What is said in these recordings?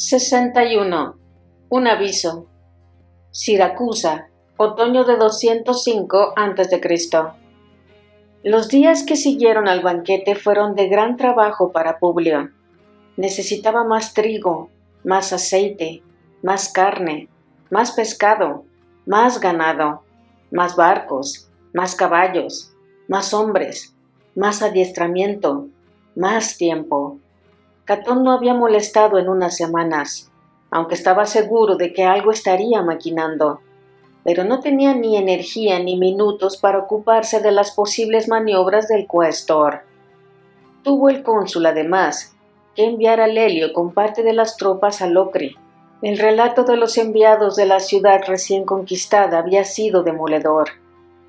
61. Un aviso. Siracusa, otoño de 205 a.C. Los días que siguieron al banquete fueron de gran trabajo para Publio. Necesitaba más trigo, más aceite, más carne, más pescado, más ganado, más barcos, más caballos, más hombres, más adiestramiento, más tiempo. Catón no había molestado en unas semanas, aunque estaba seguro de que algo estaría maquinando, pero no tenía ni energía ni minutos para ocuparse de las posibles maniobras del cuestor. Tuvo el cónsul, además, que enviar a Lelio con parte de las tropas a Locri. El relato de los enviados de la ciudad recién conquistada había sido demoledor,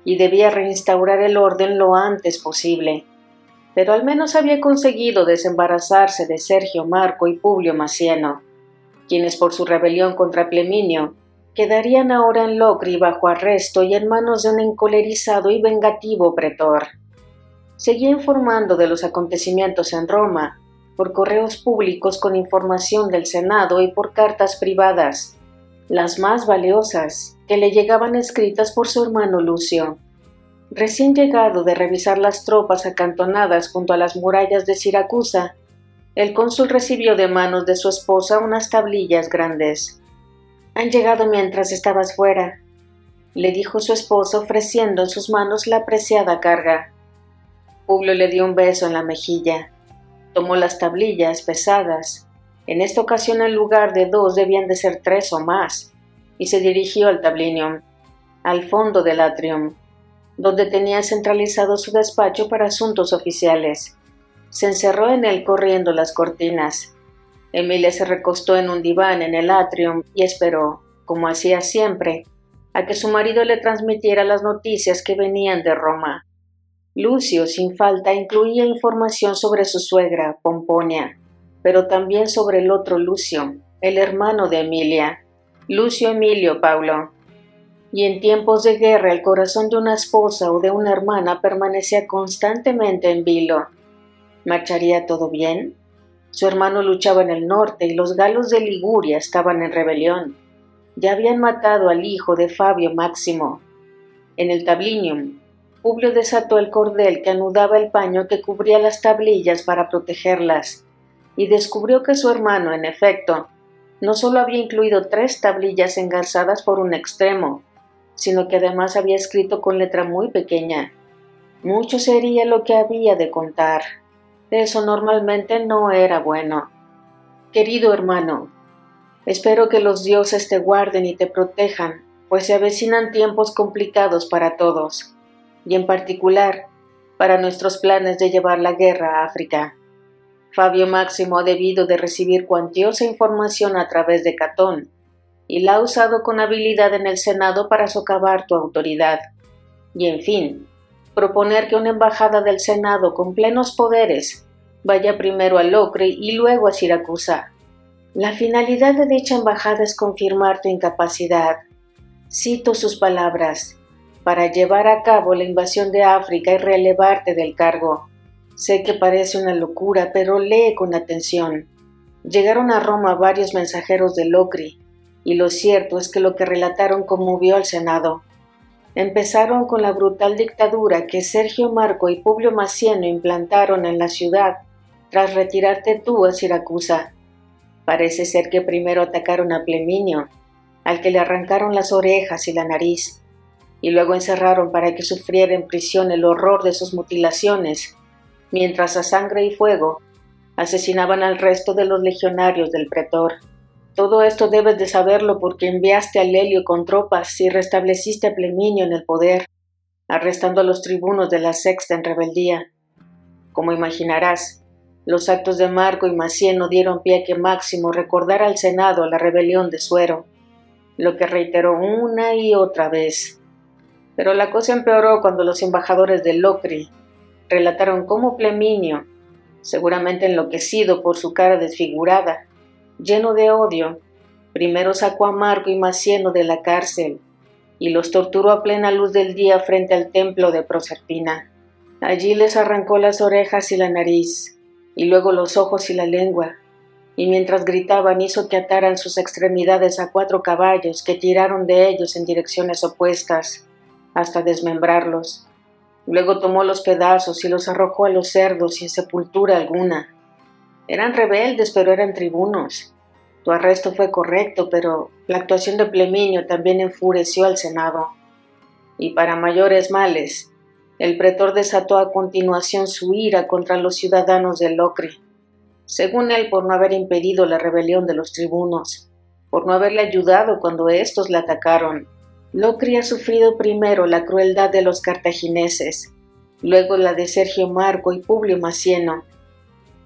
y debía reinstaurar el orden lo antes posible. Pero al menos había conseguido desembarazarse de Sergio Marco y Publio Macieno, quienes por su rebelión contra Pleminio quedarían ahora en Locri bajo arresto y en manos de un encolerizado y vengativo pretor. Seguía informando de los acontecimientos en Roma, por correos públicos con información del Senado y por cartas privadas, las más valiosas, que le llegaban escritas por su hermano Lucio. Recién llegado de revisar las tropas acantonadas junto a las murallas de Siracusa, el cónsul recibió de manos de su esposa unas tablillas grandes. «Han llegado mientras estabas fuera», le dijo su esposa ofreciendo en sus manos la preciada carga. Publio le dio un beso en la mejilla. Tomó las tablillas pesadas. En esta ocasión en lugar de 2 debían de ser 3 o más, y se dirigió al tablinium, al fondo del atrium, donde tenía centralizado su despacho para asuntos oficiales. Se encerró en él corriendo las cortinas. Emilia se recostó en un diván en el atrium y esperó, como hacía siempre, a que su marido le transmitiera las noticias que venían de Roma. Lucio, sin falta, incluía información sobre su suegra, Pomponia, pero también sobre el otro Lucio, el hermano de Emilia, Lucio Emilio Paulo. Y en tiempos de guerra el corazón de una esposa o de una hermana permanecía constantemente en vilo. ¿Marcharía todo bien? Su hermano luchaba en el norte y los galos de Liguria estaban en rebelión. Ya habían matado al hijo de Fabio Máximo. En el tablinium, Publio desató el cordel que anudaba el paño que cubría las tablillas para protegerlas, y descubrió que su hermano, en efecto, no solo había incluido 3 tablillas engarzadas por un extremo, sino que además había escrito con letra muy pequeña. Mucho sería lo que había de contar. Eso normalmente no era bueno. «Querido hermano, espero que los dioses te guarden y te protejan, pues se avecinan tiempos complicados para todos, y en particular para nuestros planes de llevar la guerra a África. Fabio Máximo ha debido de recibir cuantiosa información a través de Catón, y la ha usado con habilidad en el Senado para socavar tu autoridad. Y en fin, proponer que una embajada del Senado con plenos poderes vaya primero a Locri y luego a Siracusa. La finalidad de dicha embajada es confirmar tu incapacidad, cito sus palabras, para llevar a cabo la invasión de África y relevarte del cargo. Sé que parece una locura, pero lee con atención. Llegaron a Roma varios mensajeros de Locri, y lo cierto es que lo que relataron conmovió al Senado. Empezaron con la brutal dictadura que Sergio Marco y Publio Macieno implantaron en la ciudad tras retirarte tú a Siracusa. Parece ser que primero atacaron a Pleminio, al que le arrancaron las orejas y la nariz, y luego encerraron para que sufriera en prisión el horror de sus mutilaciones, mientras a sangre y fuego asesinaban al resto de los legionarios del pretor. Todo esto debes de saberlo porque enviaste a Lelio con tropas y restableciste a Pleminio en el poder, arrestando a los tribunos de la Sexta en rebeldía. Como imaginarás, los actos de Marco y Macieno dieron pie a que Máximo recordara al Senado la rebelión de Suero, lo que reiteró una y otra vez. Pero la cosa empeoró cuando los embajadores de Locri relataron cómo Pleminio, seguramente enloquecido por su cara desfigurada, lleno de odio, primero sacó a Marco y Macieno de la cárcel y los torturó a plena luz del día frente al templo de Proserpina. Allí les arrancó las orejas y la nariz, y luego los ojos y la lengua, y mientras gritaban hizo que ataran sus extremidades a 4 caballos que tiraron de ellos en direcciones opuestas, hasta desmembrarlos. Luego tomó los pedazos y los arrojó a los cerdos sin sepultura alguna. Eran rebeldes, pero eran tribunos. Tu arresto fue correcto, pero la actuación de Pleminio también enfureció al Senado. Y para mayores males, el pretor desató a continuación su ira contra los ciudadanos de Locri, según él por no haber impedido la rebelión de los tribunos, por no haberle ayudado cuando éstos la atacaron. Locri ha sufrido primero la crueldad de los cartagineses, luego la de Sergio Marco y Publio Macieno,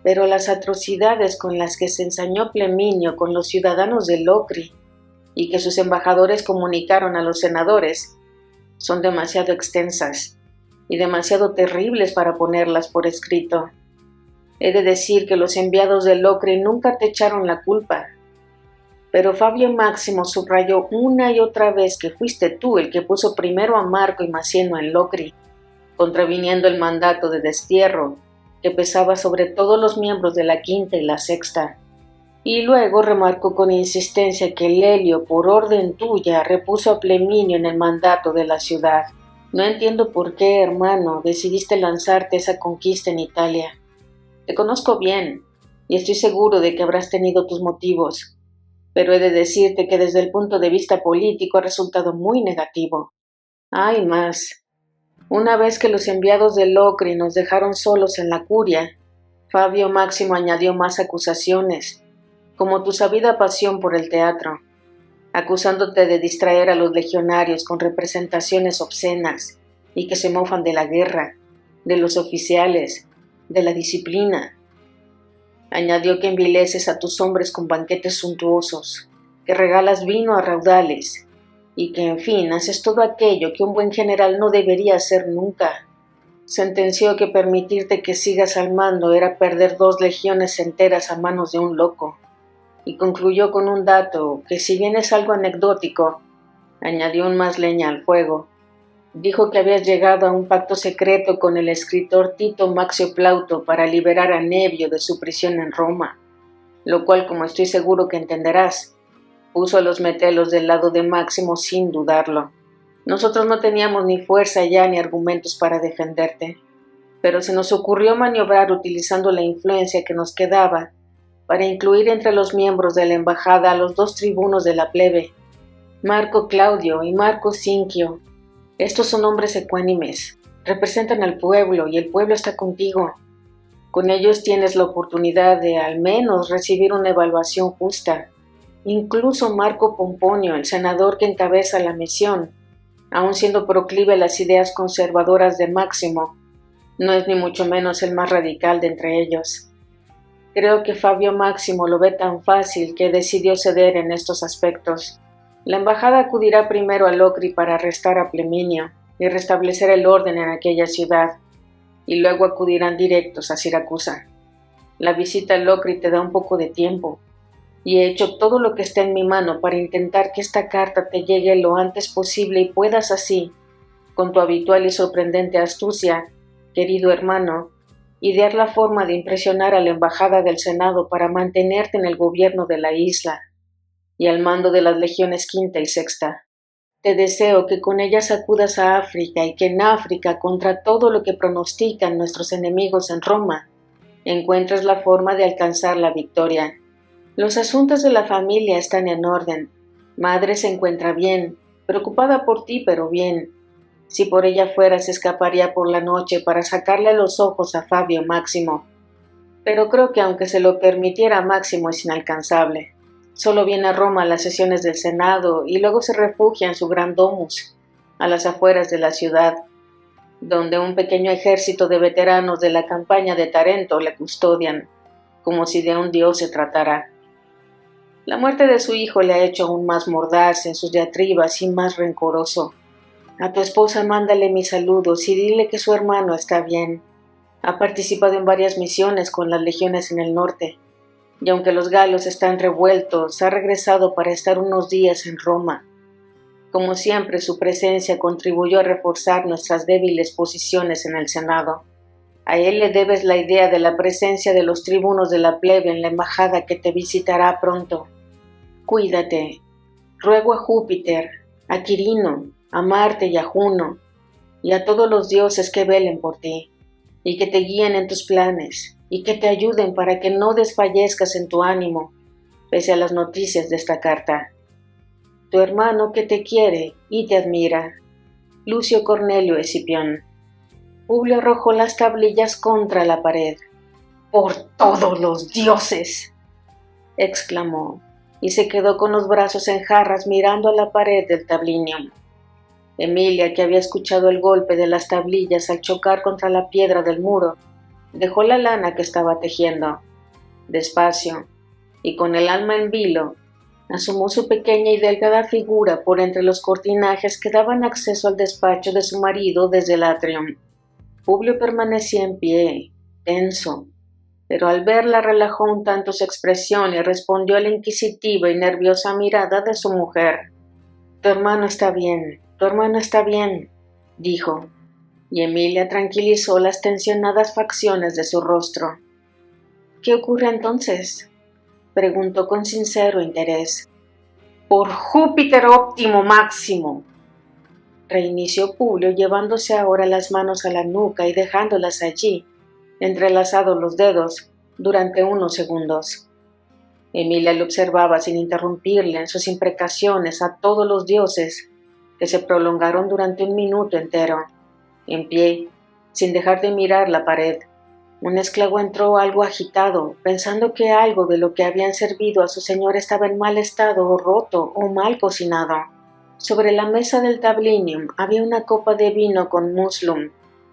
pero las atrocidades con las que se ensañó Pleminio con los ciudadanos de Locri y que sus embajadores comunicaron a los senadores son demasiado extensas y demasiado terribles para ponerlas por escrito. He de decir que los enviados de Locri nunca te echaron la culpa, pero Fabio Máximo subrayó una y otra vez que fuiste tú el que puso primero a Marco y Macieno en Locri, contraviniendo el mandato de destierro que pesaba sobre todos los miembros de la quinta y la sexta. Y luego remarcó con insistencia que Lelio, por orden tuya, repuso a Pleminio en el mandato de la ciudad. No entiendo por qué, hermano, decidiste lanzarte esa conquista en Italia. Te conozco bien, y estoy seguro de que habrás tenido tus motivos, pero he de decirte que desde el punto de vista político ha resultado muy negativo. Hay más. Una vez que los enviados de Locri nos dejaron solos en la curia, Fabio Máximo añadió más acusaciones, como tu sabida pasión por el teatro, acusándote de distraer a los legionarios con representaciones obscenas y que se mofan de la guerra, de los oficiales, de la disciplina. Añadió que envileces a tus hombres con banquetes suntuosos, que regalas vino a raudales, y que, en fin, haces todo aquello que un buen general no debería hacer nunca. Sentenció que permitirte que sigas al mando era perder 2 legiones enteras a manos de un loco, y concluyó con un dato que, si bien es algo anecdótico, añadió aún más leña al fuego. Dijo que habías llegado a un pacto secreto con el escritor Tito Maxio Plauto para liberar a Nevio de su prisión en Roma, lo cual, como estoy seguro que entenderás, puso a los metelos del lado de Máximo sin dudarlo. Nosotros no teníamos ni fuerza ya ni argumentos para defenderte, pero se nos ocurrió maniobrar utilizando la influencia que nos quedaba para incluir entre los miembros de la embajada a los 2 tribunos de la plebe, Marco Claudio y Marco Cinquio. Estos son hombres ecuánimes, representan al pueblo y el pueblo está contigo. Con ellos tienes la oportunidad de, al menos, recibir una evaluación justa. Incluso Marco Pomponio, el senador que encabeza la misión, aun siendo proclive a las ideas conservadoras de Máximo, no es ni mucho menos el más radical de entre ellos. Creo que Fabio Máximo lo ve tan fácil que decidió ceder en estos aspectos. La embajada acudirá primero a Locri para arrestar a Pleminio y restablecer el orden en aquella ciudad, y luego acudirán directos a Siracusa. La visita a Locri te da un poco de tiempo, y he hecho todo lo que está en mi mano para intentar que esta carta te llegue lo antes posible y puedas así, con tu habitual y sorprendente astucia, querido hermano, idear la forma de impresionar a la embajada del Senado para mantenerte en el gobierno de la isla y al mando de las legiones quinta y sexta. Te deseo que con ellas acudas a África y que en África, contra todo lo que pronostican nuestros enemigos en Roma, encuentres la forma de alcanzar la victoria. Los asuntos de la familia están en orden. Madre se encuentra bien, preocupada por ti, pero bien. Si por ella fuera, se escaparía por la noche para sacarle los ojos a Fabio Máximo. Pero creo que aunque se lo permitiera, Máximo es inalcanzable. Solo viene a Roma a las sesiones del Senado y luego se refugia en su gran domus, a las afueras de la ciudad, donde un pequeño ejército de veteranos de la campaña de Tarento le custodian, como si de un dios se tratara. La muerte de su hijo le ha hecho aún más mordaz en sus diatribas y más rencoroso. A tu esposa mándale mis saludos y dile que su hermano está bien. Ha participado en varias misiones con las legiones en el norte, y aunque los galos están revueltos, ha regresado para estar unos días en Roma. Como siempre, su presencia contribuyó a reforzar nuestras débiles posiciones en el Senado. A él le debes la idea de la presencia de los tribunos de la plebe en la embajada que te visitará pronto. Cuídate. Ruego a Júpiter, a Quirino, a Marte y a Juno, y a todos los dioses que velen por ti, y que te guíen en tus planes, y que te ayuden para que no desfallezcas en tu ánimo, pese a las noticias de esta carta. Tu hermano que te quiere y te admira, Lucio Cornelio Escipión. Publio arrojó las tablillas contra la pared. ¡Por todos los dioses!, exclamó, y se quedó con los brazos en jarras mirando a la pared del tablinium. Emilia, que había escuchado el golpe de las tablillas al chocar contra la piedra del muro, dejó la lana que estaba tejiendo. Despacio, y con el alma en vilo, asomó su pequeña y delgada figura por entre los cortinajes que daban acceso al despacho de su marido desde el atrium. Publio permanecía en pie, tenso, pero al verla relajó un tanto su expresión y respondió a la inquisitiva y nerviosa mirada de su mujer. «Tu hermano está bien, dijo, y Emilia tranquilizó las tensionadas facciones de su rostro. «¿Qué ocurre entonces?», preguntó con sincero interés. «Por Júpiter óptimo máximo», reinició Publio, llevándose ahora las manos a la nuca y dejándolas allí, entrelazados los dedos, durante unos segundos. Emilia le observaba sin interrumpirle en sus imprecaciones a todos los dioses, que se prolongaron durante un minuto entero. En pie, sin dejar de mirar la pared, un esclavo entró algo agitado, pensando que algo de lo que habían servido a su señor estaba en mal estado o roto o mal cocinado. Sobre la mesa del tablinium había una copa de vino con muslum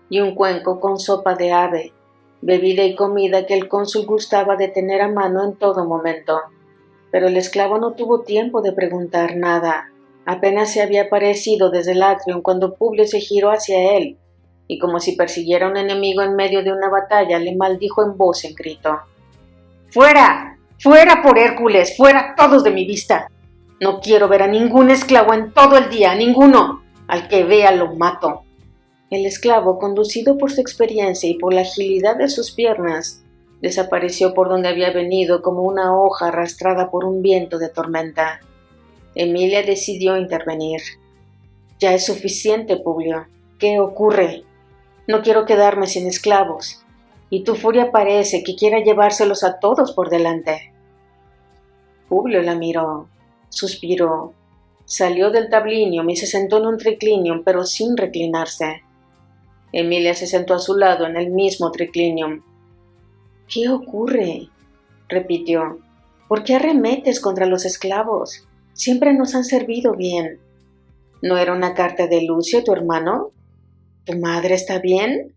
y un cuenco con sopa de ave, bebida y comida que el cónsul gustaba de tener a mano en todo momento. Pero el esclavo no tuvo tiempo de preguntar nada. Apenas se había aparecido desde el atrium cuando Publio se giró hacia él, y como si persiguiera a un enemigo en medio de una batalla, le maldijo en voz en grito. «¡Fuera! ¡Fuera por Hércules! ¡Fuera todos de mi vista! No quiero ver a ningún esclavo en todo el día, ninguno. Al que vea lo mato». El esclavo, conducido por su experiencia y por la agilidad de sus piernas, desapareció por donde había venido como una hoja arrastrada por un viento de tormenta. Emilia decidió intervenir. «Ya es suficiente, Publio. ¿Qué ocurre? No quiero quedarme sin esclavos, y tu furia parece que quiera llevárselos a todos por delante». Publio la miró, suspiró, salió del tablinium y se sentó en un triclinium, pero sin reclinarse. Emilia se sentó a su lado en el mismo triclinium. «¿Qué ocurre?», repitió. «¿Por qué arremetes contra los esclavos? Siempre nos han servido bien. ¿No era una carta de Lucio, tu hermano? ¿Tu madre está bien?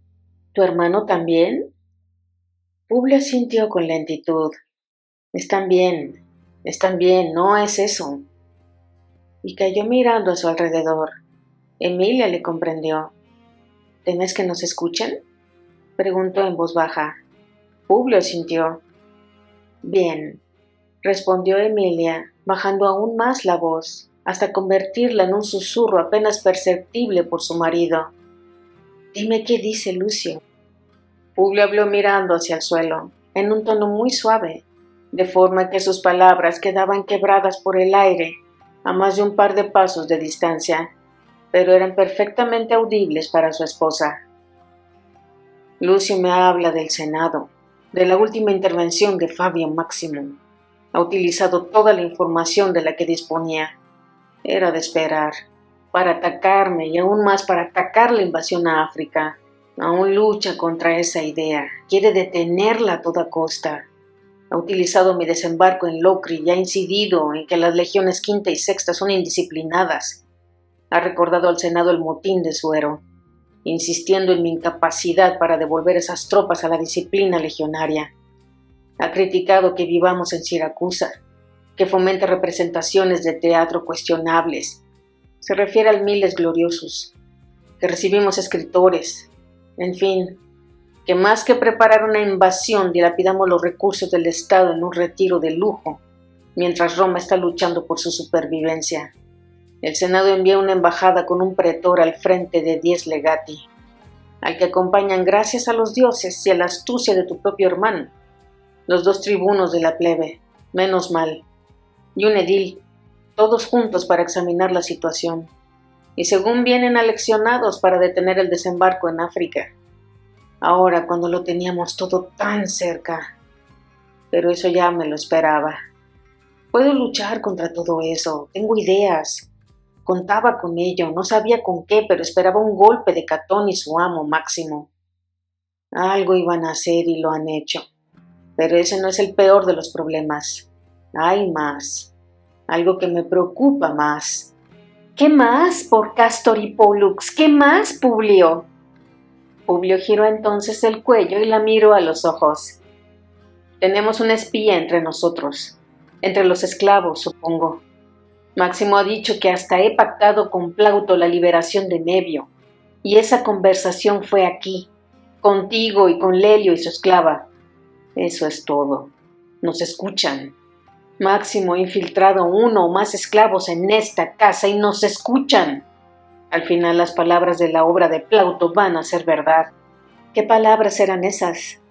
¿Tu hermano también?». Publio asintió con lentitud. Están bien, no es eso». Y cayó mirando a su alrededor. Emilia le comprendió. «¿Temes que nos escuchen?», preguntó en voz baja. Publio asintió. «Bien», respondió Emilia, bajando aún más la voz, hasta convertirla en un susurro apenas perceptible por su marido. «Dime qué dice Lucio». Publio habló mirando hacia el suelo, en un tono muy suave, de forma que sus palabras quedaban quebradas por el aire a más de un par de pasos de distancia, pero eran perfectamente audibles para su esposa. «Lucio me habla del Senado, de la última intervención de Fabio Máximo. Ha utilizado toda la información de la que disponía. Era de esperar, para atacarme y aún más para atacar la invasión a África. Aún lucha contra esa idea, quiere detenerla a toda costa. Ha utilizado mi desembarco en Locri y ha incidido en que las legiones quinta y sexta son indisciplinadas. Ha recordado al Senado el motín de Suero, insistiendo en mi incapacidad para devolver esas tropas a la disciplina legionaria. Ha criticado que vivamos en Siracusa, que fomente representaciones de teatro cuestionables. Se refiere al Miles Gloriosus, que recibimos escritores. En fin, que más que preparar una invasión dilapidamos los recursos del Estado en un retiro de lujo, mientras Roma está luchando por su supervivencia. El Senado envía una embajada con un pretor al frente de 10 legati. al que acompañan gracias a los dioses y a la astucia de tu propio hermano, los 2 tribunos de la plebe, menos mal, y un edil, todos juntos para examinar la situación, y según vienen aleccionados para detener el desembarco en África. Ahora, cuando lo teníamos todo tan cerca, pero eso ya me lo esperaba. Puedo luchar contra todo eso, tengo ideas. Contaba con ello, no sabía con qué, pero esperaba un golpe de Catón y su amo Máximo. Algo iban a hacer y lo han hecho. Pero ese no es el peor de los problemas. Hay más. Algo que me preocupa más. ¿Qué más, por Castor y Pollux? ¿Qué más, Publio? Publio giró entonces el cuello y la miró a los ojos. Tenemos una espía entre nosotros. Entre los esclavos, supongo. Máximo ha dicho que hasta he pactado con Plauto la liberación de Nevio. Y esa conversación fue aquí, contigo y con Lelio y su esclava. Eso es todo. Nos escuchan. Máximo ha infiltrado 1 o más esclavos en esta casa y nos escuchan. Al final las palabras de la obra de Plauto van a ser verdad. ¿Qué palabras eran esas?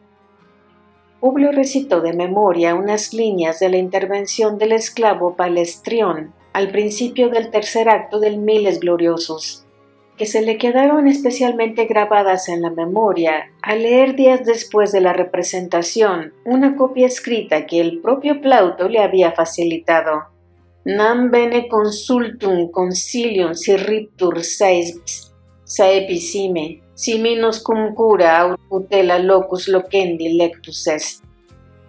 Publio recitó de memoria unas líneas de la intervención del esclavo Palestrión al principio del 3er acto del Miles Gloriosos, que se le quedaron especialmente grabadas en la memoria al leer días después de la representación una copia escrita que el propio Plauto le había facilitado. Nam bene consultum concilium sirriptur saepissime, si minus cum cura aut tutela locus loquendi lectus est.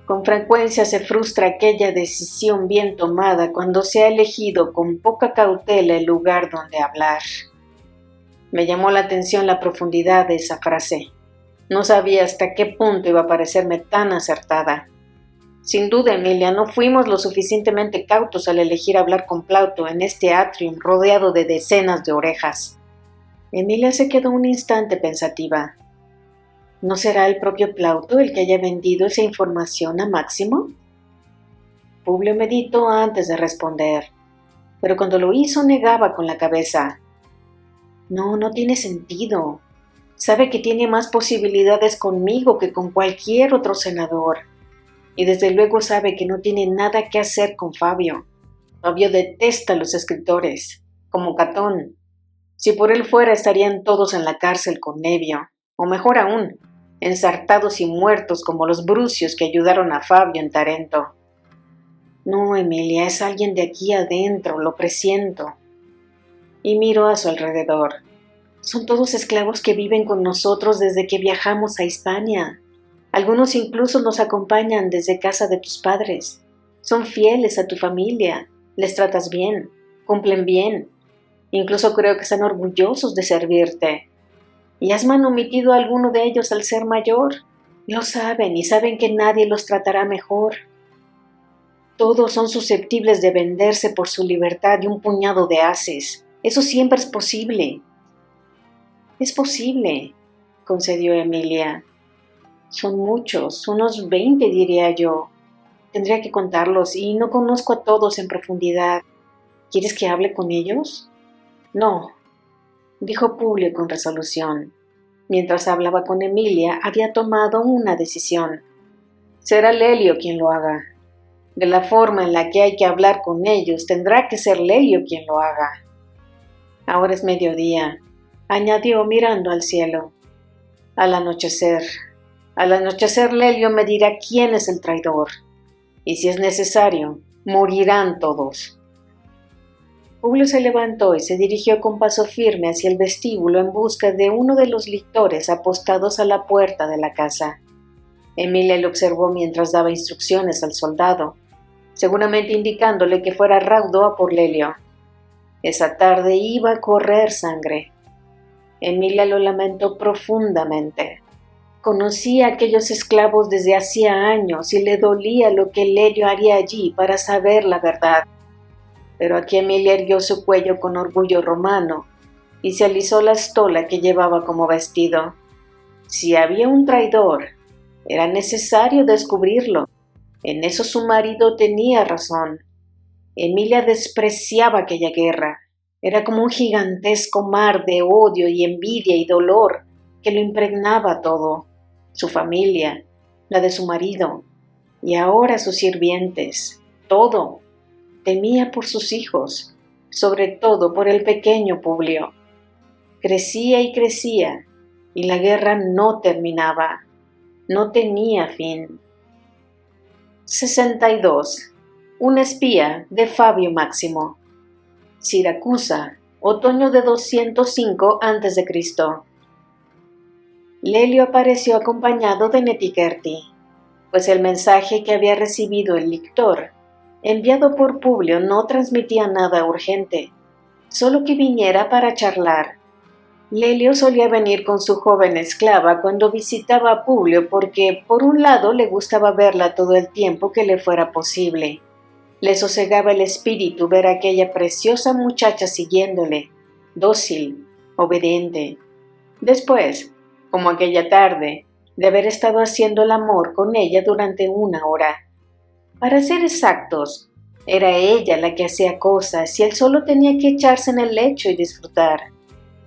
Con frecuencia se frustra aquella decisión bien tomada cuando se ha elegido con poca cautela el lugar donde hablar. Me llamó la atención la profundidad de esa frase. No sabía hasta qué punto iba a parecerme tan acertada. Sin duda, Emilia, no fuimos lo suficientemente cautos al elegir hablar con Plauto en este atrium rodeado de decenas de orejas. Emilia se quedó un instante pensativa. ¿No será el propio Plauto el que haya vendido esa información a Máximo? Publio meditó antes de responder, pero cuando lo hizo negaba con la cabeza. No tiene sentido. Sabe que tiene más posibilidades conmigo que con cualquier otro senador. Y desde luego sabe que no tiene nada que hacer con Fabio. Fabio detesta a los escritores, como Catón. Si por él fuera estarían todos en la cárcel con Nevio, o mejor aún, ensartados y muertos como los brucios que ayudaron a Fabio en Tarento. No, Emilia, es alguien de aquí adentro, lo presiento. Y miró a su alrededor. Son todos esclavos que viven con nosotros desde que viajamos a Hispania. Algunos incluso nos acompañan desde casa de tus padres. Son fieles a tu familia, les tratas bien, cumplen bien. Incluso creo que están orgullosos de servirte. ¿Y has manomitido a alguno de ellos al ser mayor? Lo saben y saben que nadie los tratará mejor. Todos son susceptibles de venderse por su libertad y un puñado de haces. Eso siempre es posible. Es posible, concedió Emilia. Son muchos, unos 20 diría yo. Tendría que contarlos y no conozco a todos en profundidad. ¿Quieres que hable con ellos? No, dijo Publio con resolución. Mientras hablaba con Emilia, había tomado una decisión. Será Lelio quien lo haga. De la forma en la que hay que hablar con ellos, tendrá que ser Lelio quien lo haga. Ahora es mediodía, añadió mirando al cielo. Al anochecer Lelio me dirá quién es el traidor. Y si es necesario, morirán todos. Publio se levantó y se dirigió con paso firme hacia el vestíbulo en busca de uno de los lictores apostados a la puerta de la casa. Emilia le observó mientras daba instrucciones al soldado, seguramente indicándole que fuera raudo a por Lelio. Esa tarde iba a correr sangre. Emilia lo lamentó profundamente. Conocía a aquellos esclavos desde hacía años y le dolía lo que Lelio haría allí para saber la verdad. Pero aquí Emilia erguió su cuello con orgullo romano y se alisó la estola que llevaba como vestido. Si había un traidor, era necesario descubrirlo. En eso su marido tenía razón. Emilia despreciaba aquella guerra. Era como un gigantesco mar de odio y envidia y dolor que lo impregnaba todo, su familia, la de su marido, y ahora sus sirvientes, todo. Temía por sus hijos, sobre todo por el pequeño Publio. Crecía y crecía, y la guerra no terminaba, no tenía fin. 62. Un espía de Fabio Máximo. Siracusa, otoño de 205 a.C. Lelio apareció acompañado de Netiquerti, pues el mensaje que había recibido el lictor, enviado por Publio, no transmitía nada urgente, solo que viniera para charlar. Lelio solía venir con su joven esclava cuando visitaba a Publio porque, por un lado, le gustaba verla todo el tiempo que le fuera posible. Le sosegaba el espíritu ver a aquella preciosa muchacha siguiéndole, dócil, obediente. Después, como aquella tarde, de haber estado haciendo el amor con ella durante 1 hora. Para ser exactos, era ella la que hacía cosas y él solo tenía que echarse en el lecho y disfrutar.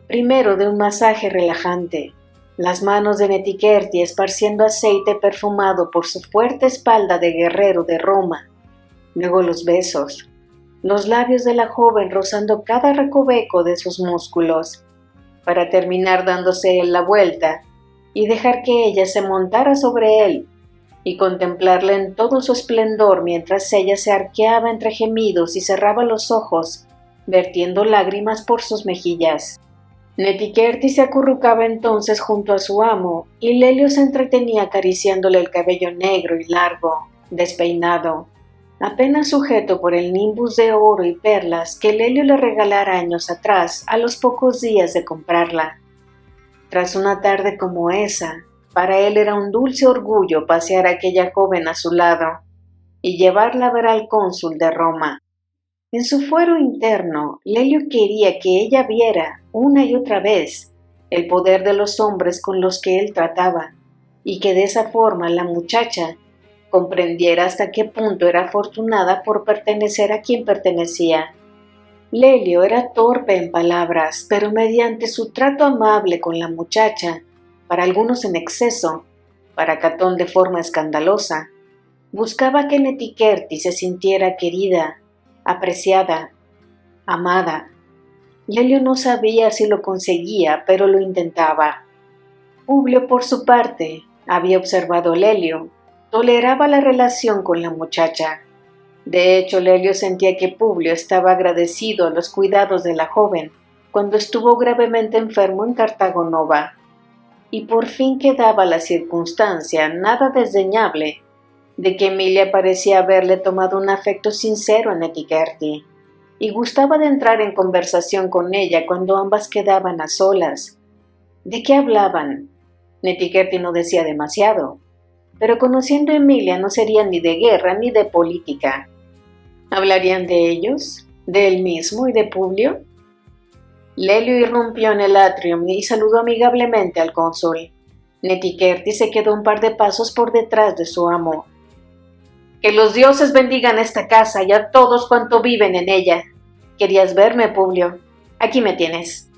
Primero de un masaje relajante, las manos de Netiquerti esparciendo aceite perfumado por su fuerte espalda de guerrero de Roma. Luego los besos, los labios de la joven rozando cada recoveco de sus músculos, para terminar dándose él la vuelta y dejar que ella se montara sobre él y contemplarla en todo su esplendor mientras ella se arqueaba entre gemidos y cerraba los ojos, vertiendo lágrimas por sus mejillas. Netiquerti se acurrucaba entonces junto a su amo y Lelio se entretenía acariciándole el cabello negro y largo, despeinado, apenas sujeto por el nimbus de oro y perlas que Lelio le regalara años atrás a los pocos días de comprarla. Tras una tarde como esa, para él era un dulce orgullo pasear a aquella joven a su lado y llevarla a ver al cónsul de Roma. En su fuero interno, Lelio quería que ella viera, una y otra vez, el poder de los hombres con los que él trataba, y que de esa forma la muchacha comprendiera hasta qué punto era afortunada por pertenecer a quien pertenecía. Lelio era torpe en palabras, pero mediante su trato amable con la muchacha, para algunos en exceso, para Catón de forma escandalosa, buscaba que Netiquerti se sintiera querida, apreciada, amada. Lelio no sabía si lo conseguía, pero lo intentaba. Publio, por su parte, había observado a Lelio, toleraba la relación con la muchacha. De hecho, Lelio sentía que Publio estaba agradecido a los cuidados de la joven cuando estuvo gravemente enfermo en Cartago Nova. Y por fin quedaba la circunstancia, nada desdeñable, de que Emilia parecía haberle tomado un afecto sincero a Netiquerti, y gustaba de entrar en conversación con ella cuando ambas quedaban a solas. ¿De qué hablaban? Netiquerti no decía demasiado, pero conociendo a Emilia no sería ni de guerra ni de política. ¿Hablarían de ellos? ¿De él mismo y de Publio? Lelio irrumpió en el atrium y saludó amigablemente al cónsul. Netiquerti se quedó un par de pasos por detrás de su amo. «Que los dioses bendigan esta casa y a todos cuantos viven en ella. ¿Querías verme, Publio? Aquí me tienes».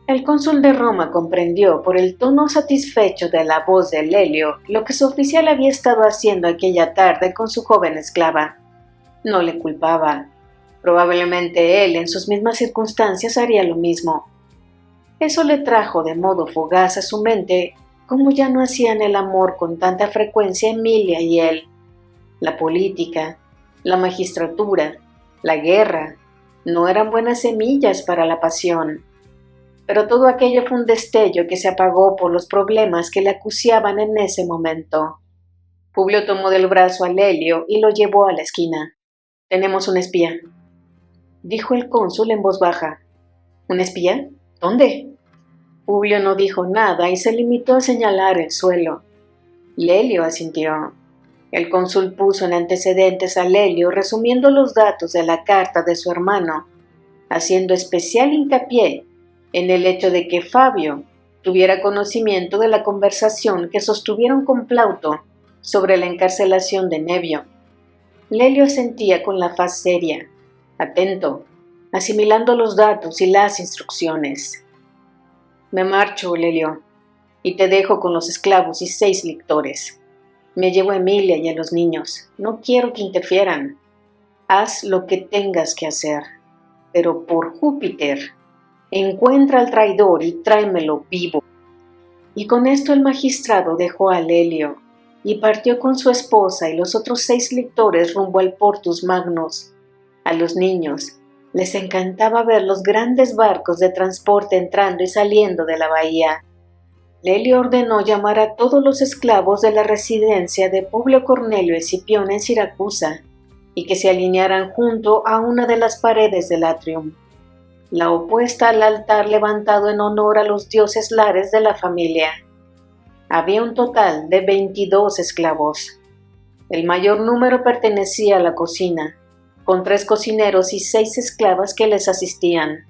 El cónsul de Roma comprendió por el tono satisfecho de la voz de Lelio lo que su oficial había estado haciendo aquella tarde con su joven esclava. No le culpaba. Probablemente él, en sus mismas circunstancias, haría lo mismo. Eso le trajo de modo fugaz a su mente cómo ya no hacían el amor con tanta frecuencia Emilia y él. La política, la magistratura, la guerra, no eran buenas semillas para la pasión. Pero todo aquello fue un destello que se apagó por los problemas que le acuciaban en ese momento. Publio tomó del brazo a Lelio y lo llevó a la esquina. «Tenemos un espía», dijo el cónsul en voz baja. «¿Un espía? ¿Dónde?» Publio no dijo nada y se limitó a señalar el suelo. Lelio asintió. El cónsul puso en antecedentes a Lelio resumiendo los datos de la carta de su hermano, haciendo especial hincapié en el hecho de que Fabio tuviera conocimiento de la conversación que sostuvieron con Plauto sobre la encarcelación de Nevio. Lelio asentía con la faz seria, atento, asimilando los datos y las instrucciones. «Me marcho, Lelio. y te dejo con los esclavos y 6 lictores. Me llevo a Emilia y a los niños. No quiero que interfieran. Haz lo que tengas que hacer, pero por Júpiter, encuentra al traidor y tráemelo vivo». Y con esto el magistrado dejó a Lelio y partió con su esposa y los otros 6 lictores rumbo al Portus Magnus. A los niños les encantaba ver los grandes barcos de transporte entrando y saliendo de la bahía. Lelio ordenó llamar a todos los esclavos de la residencia de Publio Cornelio Escipión en Siracusa y que se alinearan junto a una de las paredes del atrium, la opuesta al altar levantado en honor a los dioses lares de la familia. Había un total de 22 esclavos. El mayor número pertenecía a la cocina, con 3 cocineros y 6 esclavas que les asistían.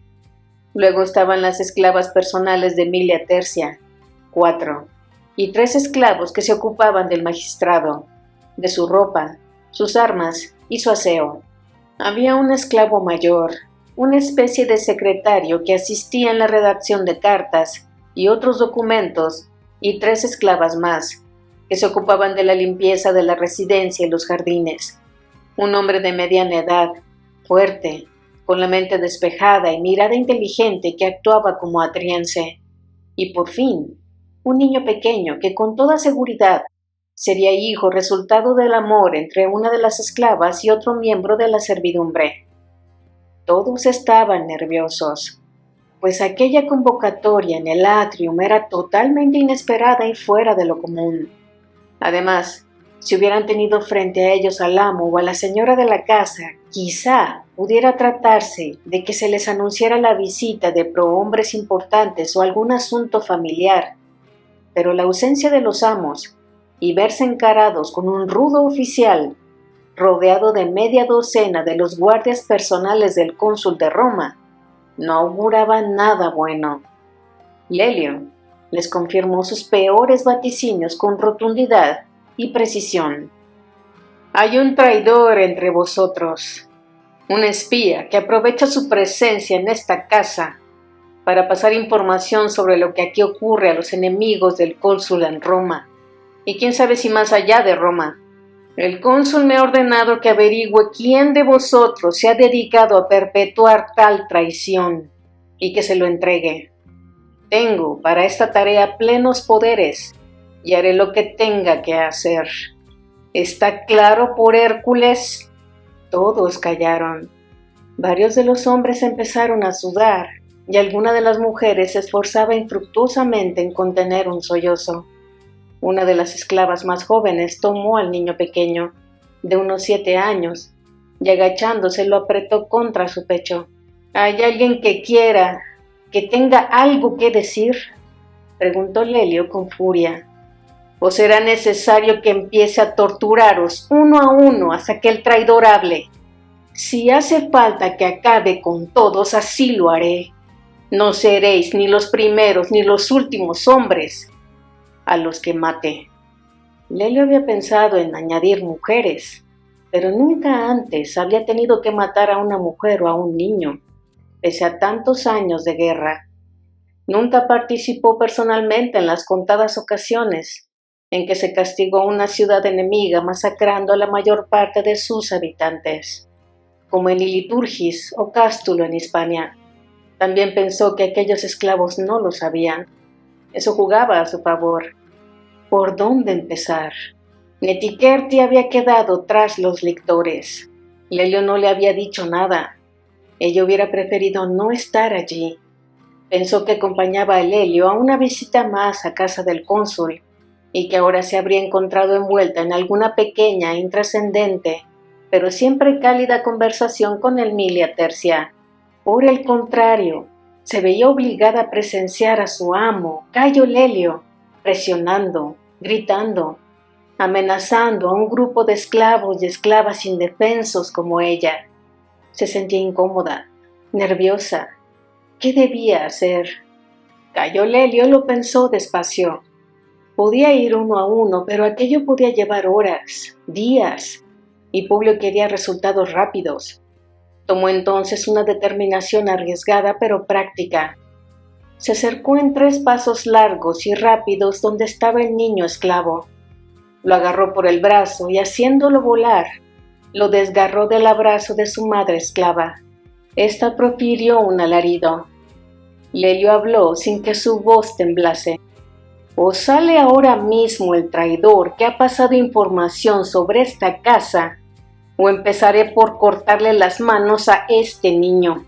Luego estaban las esclavas personales de Emilia Tercia, 4, y 3 esclavos que se ocupaban del magistrado, de su ropa, sus armas y su aseo. Había un esclavo mayor, una especie de secretario que asistía en la redacción de cartas y otros documentos, y 3 esclavas más, que se ocupaban de la limpieza de la residencia y los jardines. Un hombre de mediana edad, fuerte, con la mente despejada y mirada inteligente que actuaba como ateniense. Y por fin, un niño pequeño que con toda seguridad sería hijo resultado del amor entre una de las esclavas y otro miembro de la servidumbre. Todos estaban nerviosos, pues aquella convocatoria en el atrium era totalmente inesperada y fuera de lo común. Además, si hubieran tenido frente a ellos al amo o a la señora de la casa, quizá pudiera tratarse de que se les anunciara la visita de prohombres importantes o algún asunto familiar, pero la ausencia de los amos y verse encarados con un rudo oficial rodeado de media docena de los guardias personales del cónsul de Roma, no auguraba nada bueno. Lelio les confirmó sus peores vaticinios con rotundidad y precisión. «Hay un traidor entre vosotros, un espía que aprovecha su presencia en esta casa para pasar información sobre lo que aquí ocurre a los enemigos del cónsul en Roma, y quién sabe si más allá de Roma. El cónsul me ha ordenado que averigüe quién de vosotros se ha dedicado a perpetuar tal traición y que se lo entregue. Tengo para esta tarea plenos poderes y haré lo que tenga que hacer. ¿Está claro por Hércules?» Todos callaron. Varios de los hombres empezaron a sudar y alguna de las mujeres se esforzaba infructuosamente en contener un sollozo. Una de las esclavas más jóvenes tomó al niño pequeño, de unos 7 años, y agachándose lo apretó contra su pecho. «¿Hay alguien que tenga algo que decir?», preguntó Lelio con furia. «¿O será necesario que empiece a torturaros uno a uno hasta que el traidor hable? Si hace falta que acabe con todos, así lo haré. No seréis ni los primeros ni los últimos hombres a los que mate». Lelio había pensado en añadir mujeres, pero nunca antes había tenido que matar a una mujer o a un niño, pese a tantos años de guerra. Nunca participó personalmente en las contadas ocasiones en que se castigó una ciudad enemiga masacrando a la mayor parte de sus habitantes, como en Iliturgis o Cástulo en Hispania. También pensó que aquellos esclavos no lo sabían. Eso jugaba a su favor. ¿Por dónde empezar? Netiquerti había quedado tras los lictores. Lelio no le había dicho nada. Ella hubiera preferido no estar allí. Pensó que acompañaba a Lelio a una visita más a casa del cónsul y que ahora se habría encontrado envuelta en alguna pequeña, intrascendente, pero siempre cálida conversación con Emilia Tercia. Por el contrario, se veía obligada a presenciar a su amo, Cayo Lelio, presionando, gritando, amenazando a un grupo de esclavos y esclavas indefensos como ella. Se sentía incómoda, nerviosa. ¿Qué debía hacer? Cayo Lelio lo pensó despacio. Podía ir uno a uno, pero aquello podía llevar horas, días, y Publio quería resultados rápidos. Tomó entonces una determinación arriesgada pero práctica. Se acercó en 3 pasos largos y rápidos donde estaba el niño esclavo. Lo agarró por el brazo y haciéndolo volar, lo desgarró del abrazo de su madre esclava. Esta profirió un alarido. Lelio habló sin que su voz temblase. O sale ahora mismo el traidor que ha pasado información sobre esta casa, o empezaré por cortarle las manos a este niño.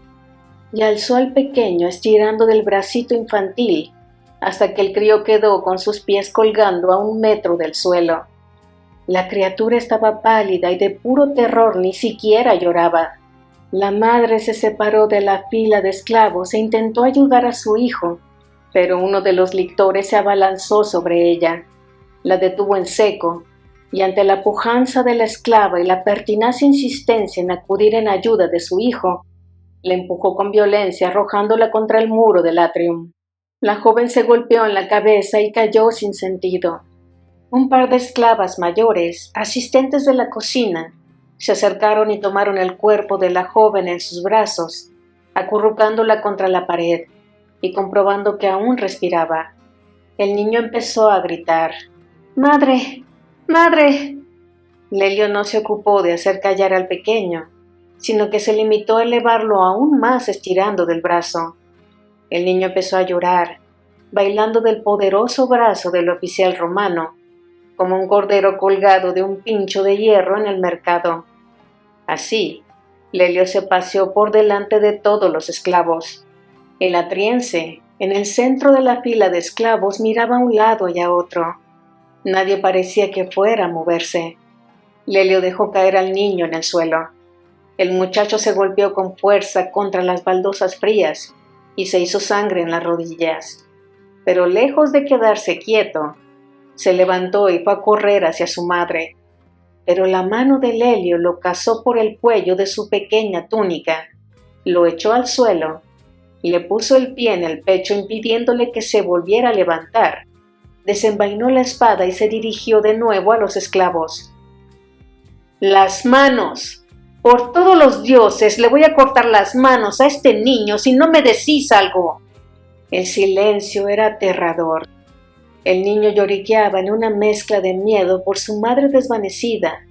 Y alzó al pequeño estirando del bracito infantil, hasta que el crío quedó con sus pies colgando a 1 metro del suelo. La criatura estaba pálida y de puro terror ni siquiera lloraba. La madre se separó de la fila de esclavos e intentó ayudar a su hijo, pero uno de los lictores se abalanzó sobre ella, la detuvo en seco, y ante la pujanza de la esclava y la pertinaz insistencia en acudir en ayuda de su hijo, la empujó con violencia arrojándola contra el muro del atrium. La joven se golpeó en la cabeza y cayó sin sentido. Un par de esclavas mayores, asistentes de la cocina, se acercaron y tomaron el cuerpo de la joven en sus brazos, acurrucándola contra la pared y comprobando que aún respiraba. El niño empezó a gritar: ¡Madre! ¡Madre! Lelio no se ocupó de hacer callar al pequeño, sino que se limitó a elevarlo aún más estirando del brazo. El niño empezó a llorar, bailando del poderoso brazo del oficial romano, como un cordero colgado de un pincho de hierro en el mercado. Así, Lelio se paseó por delante de todos los esclavos. El atriense, en el centro de la fila de esclavos, miraba a un lado y a otro. Nadie parecía que fuera a moverse. Lelio dejó caer al niño en el suelo. El muchacho se golpeó con fuerza contra las baldosas frías y se hizo sangre en las rodillas. Pero lejos de quedarse quieto, se levantó y fue a correr hacia su madre. Pero la mano de Lelio lo cazó por el cuello de su pequeña túnica, lo echó al suelo, le puso el pie en el pecho impidiéndole que se volviera a levantar, desenvainó la espada y se dirigió de nuevo a los esclavos. ¡Las manos! Por todos los dioses, le voy a cortar las manos a este niño si no me decís algo. El silencio era aterrador. El niño lloriqueaba en una mezcla de miedo por su madre desvanecida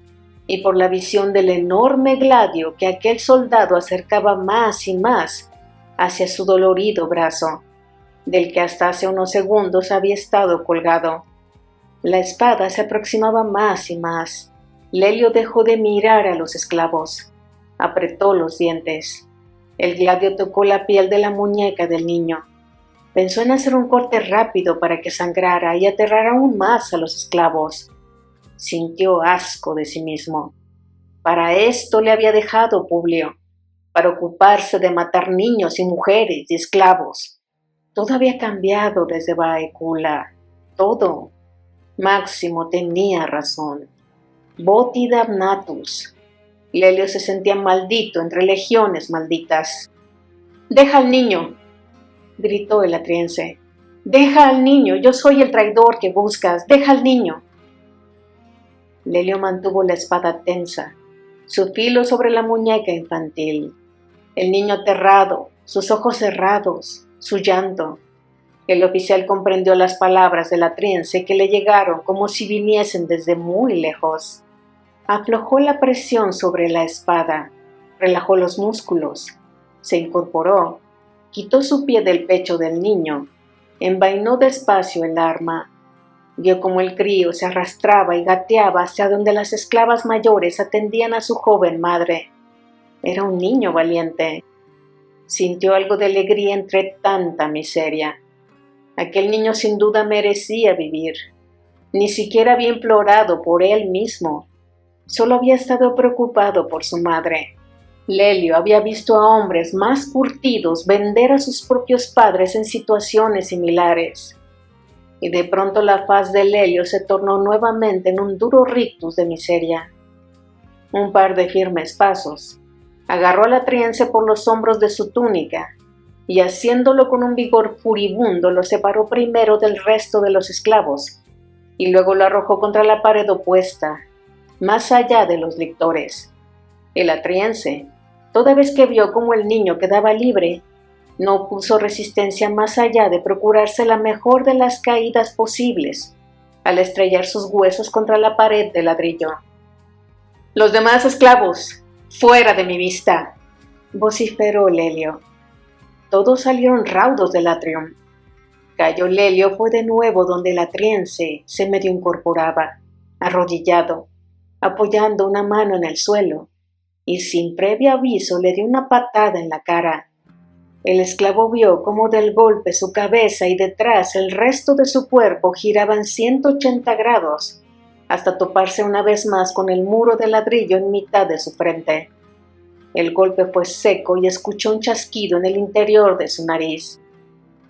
y por la visión del enorme gladio que aquel soldado acercaba más y más hacia su dolorido brazo, del que hasta hace unos segundos había estado colgado. La espada se aproximaba más y más. Lelio dejó de mirar a los esclavos. Apretó los dientes. El gladio tocó la piel de la muñeca del niño. Pensó en hacer un corte rápido para que sangrara y aterrara aún más a los esclavos. Sintió asco de sí mismo. Para esto le había dejado Publio, para ocuparse de matar niños y mujeres y esclavos. Todo había cambiado desde Baecula. Todo. Máximo tenía razón. Voti damnatus. Lelio se sentía maldito entre legiones malditas. «¡Deja al niño!», gritó el atriense. «¡Deja al niño! Yo soy el traidor que buscas. ¡Deja al niño!». Lelio mantuvo la espada tensa, su filo sobre la muñeca infantil. El niño aterrado, sus ojos cerrados, su llanto. El oficial comprendió las palabras del atriense que le llegaron como si viniesen desde muy lejos. Aflojó la presión sobre la espada, relajó los músculos, se incorporó, quitó su pie del pecho del niño, envainó despacio el arma. Vio cómo el crío se arrastraba y gateaba hacia donde las esclavas mayores atendían a su joven madre. Era un niño valiente. Sintió algo de alegría entre tanta miseria. Aquel niño sin duda merecía vivir. Ni siquiera había implorado por él mismo. Solo había estado preocupado por su madre. Lelio había visto a hombres más curtidos vender a sus propios padres en situaciones similares. Y de pronto la faz de Lelio se tornó nuevamente en un duro rictus de miseria. Un par de firmes pasos. Agarró al atriense por los hombros de su túnica y haciéndolo con un vigor furibundo lo separó primero del resto de los esclavos y luego lo arrojó contra la pared opuesta, más allá de los lictores. El atriense, toda vez que vio cómo el niño quedaba libre, No puso resistencia más allá de procurarse la mejor de las caídas posibles, al estrellar sus huesos contra la pared de ladrillo. «Los demás esclavos, fuera de mi vista», vociferó Lelio. Todos salieron raudos del atrium. Cayo Lelio fue de nuevo donde el ateniense se medio incorporaba, arrodillado, apoyando una mano en el suelo, y sin previo aviso le dio una patada en la cara. El esclavo vio cómo del golpe su cabeza y detrás el resto de su cuerpo giraban 180 grados, hasta toparse una vez más con el muro de ladrillo en mitad de su frente. El golpe fue seco y escuchó un chasquido en el interior de su nariz.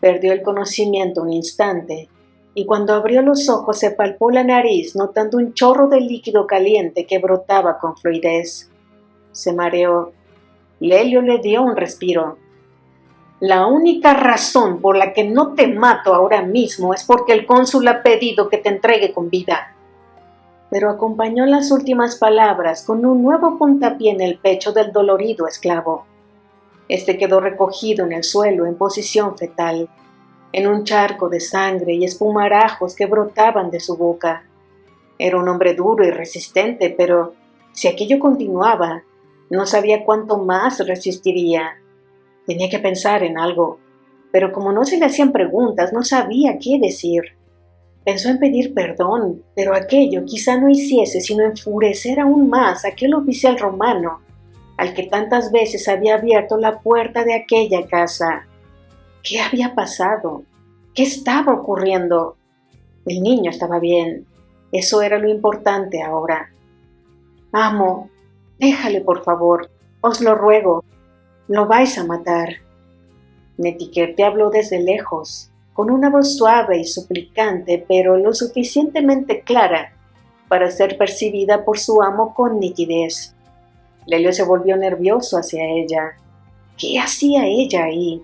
Perdió el conocimiento un instante, y cuando abrió los ojos se palpó la nariz notando un chorro de líquido caliente que brotaba con fluidez. Se mareó. Lelio le dio un respiro. «La única razón por la que no te mato ahora mismo es porque el cónsul ha pedido que te entregue con vida». Pero acompañó las últimas palabras con un nuevo puntapié en el pecho del dolorido esclavo. Este quedó recogido en el suelo en posición fetal, en un charco de sangre y espumarajos que brotaban de su boca. Era un hombre duro y resistente, pero si aquello continuaba, no sabía cuánto más resistiría. Tenía que pensar en algo, pero como no se le hacían preguntas, no sabía qué decir. Pensó en pedir perdón, pero aquello quizá no hiciese sino enfurecer aún más a aquel oficial romano, al que tantas veces había abierto la puerta de aquella casa. ¿Qué había pasado? ¿Qué estaba ocurriendo? El niño estaba bien. Eso era lo importante ahora. «Amo, déjale por favor, os lo ruego. Lo vais a matar». Netiquerte habló desde lejos, con una voz suave y suplicante, pero lo suficientemente clara para ser percibida por su amo con nitidez. Lelio se volvió nervioso hacia ella. ¿Qué hacía ella ahí?